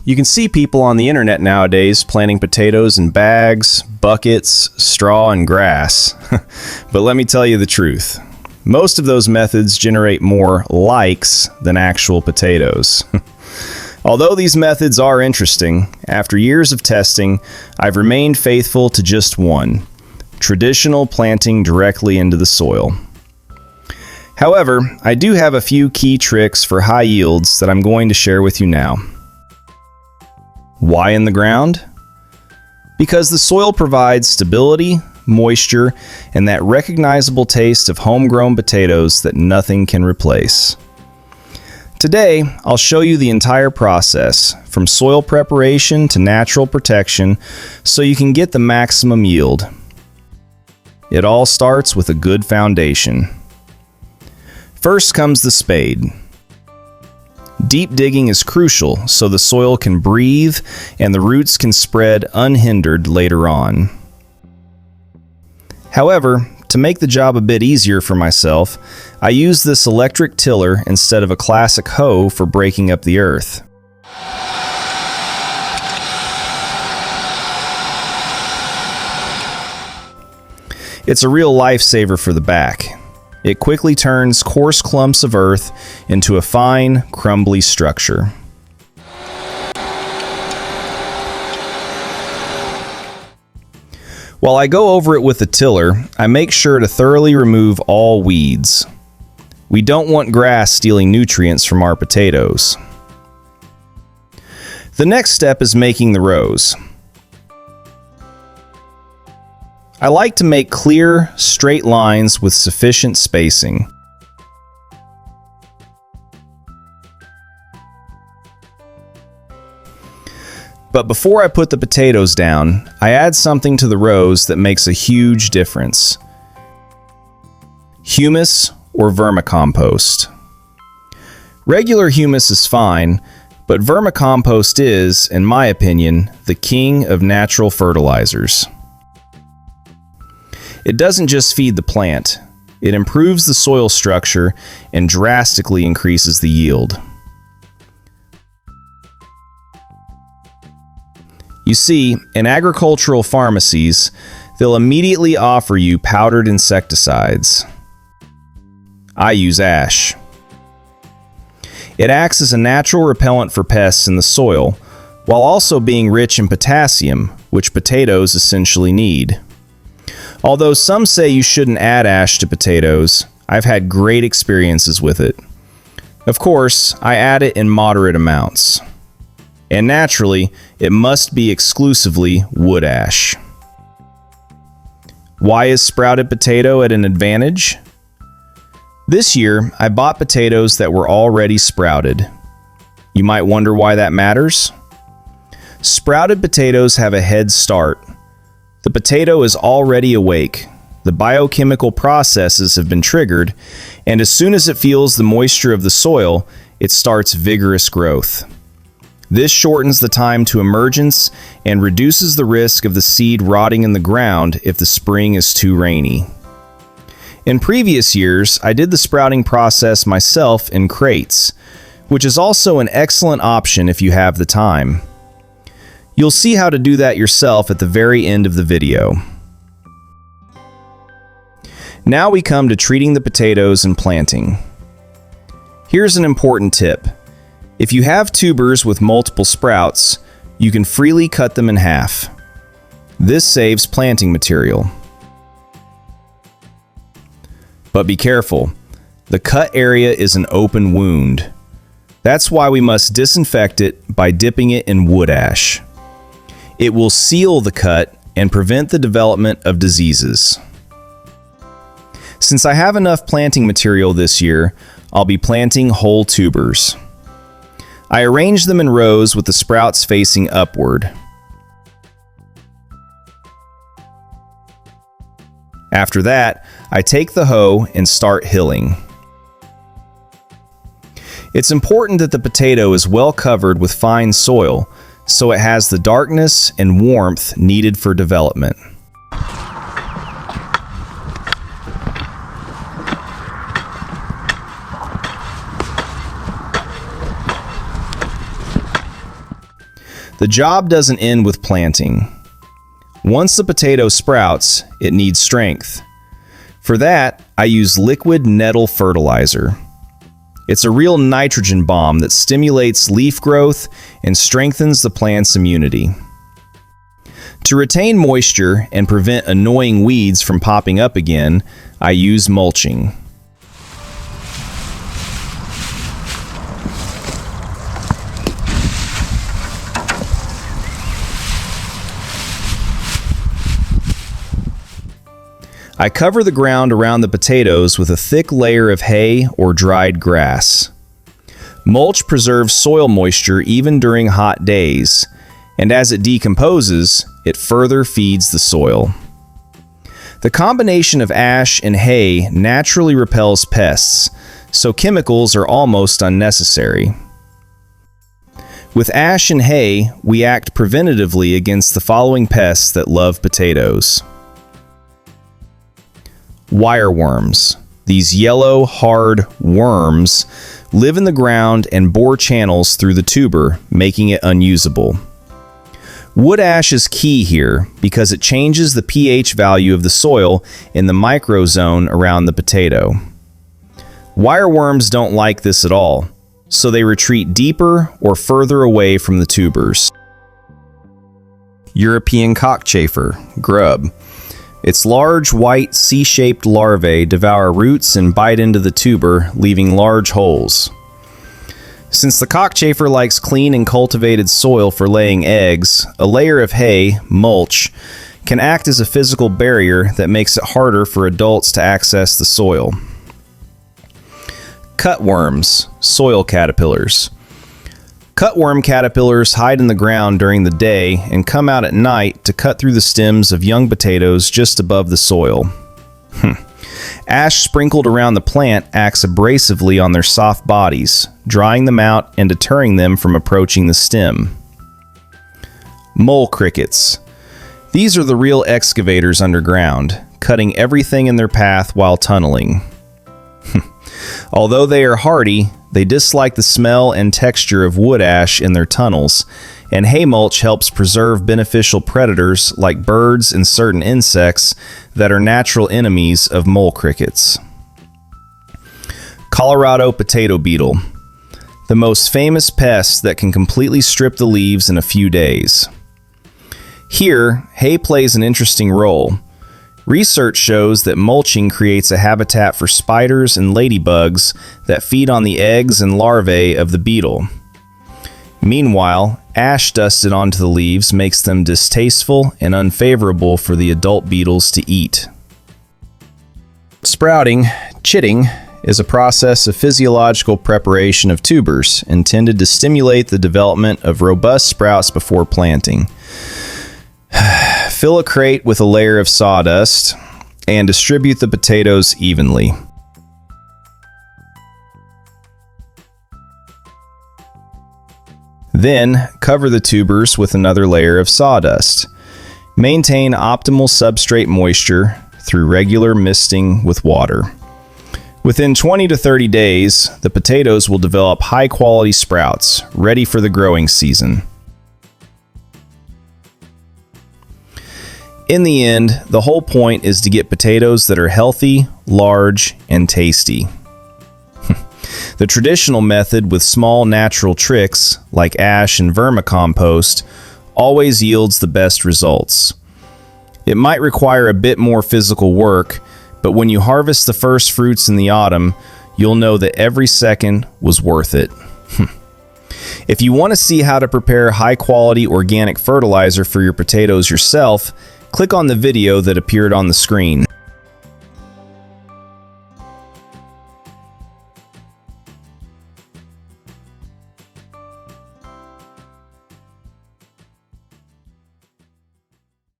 You can see people on the internet nowadays planting potatoes in bags, buckets, straw, and grass. But let me tell you the truth. Most of those methods generate more likes than actual potatoes. Although these methods are interesting, after years of testing, I've remained faithful to just one: traditional planting directly into the soil. However, I do have a few key tricks for high yields that I'm going to share with you now. Why in the ground? Because the soil provides stability, moisture, and that recognizable taste of homegrown potatoes that nothing can replace. Today, I'll show you the entire process, from soil preparation to natural protection, so you can get the maximum yield. It all starts with a good foundation. First comes the spade. Deep digging is crucial so the soil can breathe and the roots can spread unhindered later on. However, to make the job a bit easier for myself, I use this electric tiller instead of a classic hoe for breaking up the earth. It's a real lifesaver for the back. It quickly turns coarse clumps of earth into a fine, crumbly structure. While I go over it with the tiller, I make sure to thoroughly remove all weeds. We don't want grass stealing nutrients from our potatoes. The next step is making the rows. I like to make clear, straight lines with sufficient spacing. But before I put the potatoes down, I add something to the rows that makes a huge difference: humus or vermicompost. Regular humus is fine, but vermicompost is, in my opinion, the king of natural fertilizers. It doesn't just feed the plant, it improves the soil structure and drastically increases the yield. You see, in agricultural pharmacies, they'll immediately offer you powdered insecticides. I use ash. It acts as a natural repellent for pests in the soil, while also being rich in potassium, which potatoes essentially need. Although some say you shouldn't add ash to potatoes, I've had great experiences with it. Of course, I add it in moderate amounts. And naturally, it must be exclusively wood ash. Why is sprouted potato at an advantage? This year, I bought potatoes that were already sprouted. You might wonder why that matters. Sprouted potatoes have a head start. The potato is already awake. The biochemical processes have been triggered, and as soon as it feels the moisture of the soil, it starts vigorous growth. This shortens the time to emergence and reduces the risk of the seed rotting in the ground if the spring is too rainy. In previous years, I did the sprouting process myself in crates, which is also an excellent option if you have the time. You'll see how to do that yourself at the very end of the video. Now we come to treating the potatoes and planting. Here's an important tip. If you have tubers with multiple sprouts, you can freely cut them in half. This saves planting material. But be careful. The cut area is an open wound. That's why we must disinfect it by dipping it in wood ash. It will seal the cut and prevent the development of diseases. Since I have enough planting material this year, I'll be planting whole tubers. I arrange them in rows with the sprouts facing upward. After that, I take the hoe and start hilling. It's important that the potato is well covered with fine soil, so it has the darkness and warmth needed for development. The job doesn't end with planting. Once the potato sprouts, it needs strength. For that, I use liquid nettle fertilizer. It's a real nitrogen bomb that stimulates leaf growth and strengthens the plant's immunity. To retain moisture and prevent annoying weeds from popping up again, I use mulching. I cover the ground around the potatoes with a thick layer of hay or dried grass. Mulch preserves soil moisture even during hot days, and as it decomposes, it further feeds the soil. The combination of ash and hay naturally repels pests, so chemicals are almost unnecessary. With ash and hay, we act preventatively against the following pests that love potatoes. Wireworms. These yellow, hard worms live in the ground and bore channels through the tuber, making it unusable. Wood ash is key here because it changes the pH value of the soil in the microzone around the potato. Wireworms don't like this at all, so they retreat deeper or further away from the tubers. European cockchafer, grub. Its large, white, C-shaped larvae devour roots and bite into the tuber, leaving large holes. Since the cockchafer likes clean and cultivated soil for laying eggs, a layer of hay, mulch, can act as a physical barrier that makes it harder for adults to access the soil. Cutworms, soil caterpillars. Cutworm caterpillars hide in the ground during the day and come out at night to cut through the stems of young potatoes just above the soil. Ash sprinkled around the plant acts abrasively on their soft bodies, drying them out and deterring them from approaching the stem. Mole crickets. These are the real excavators underground, cutting everything in their path while tunneling. Although they are hardy, they dislike the smell and texture of wood ash in their tunnels, and hay mulch helps preserve beneficial predators like birds and certain insects that are natural enemies of mole crickets. Colorado potato beetle, the most famous pest that can completely strip the leaves in a few days. Here, hay plays an interesting role. Research shows that mulching creates a habitat for spiders and ladybugs that feed on the eggs and larvae of the beetle. Meanwhile, ash dusted onto the leaves makes them distasteful and unfavorable for the adult beetles to eat. Sprouting, chitting, is a process of physiological preparation of tubers intended to stimulate the development of robust sprouts before planting. Fill a crate with a layer of sawdust and distribute the potatoes evenly. Then, cover the tubers with another layer of sawdust. Maintain optimal substrate moisture through regular misting with water. Within 20 to 30 days, the potatoes will develop high-quality sprouts, ready for the growing season. In the end, the whole point is to get potatoes that are healthy, large, and tasty. The traditional method with small natural tricks, like ash and vermicompost, always yields the best results. It might require a bit more physical work, but when you harvest the first fruits in the autumn, you'll know that every second was worth it. If you want to see how to prepare high-quality organic fertilizer for your potatoes yourself, click on the video that appeared on the screen.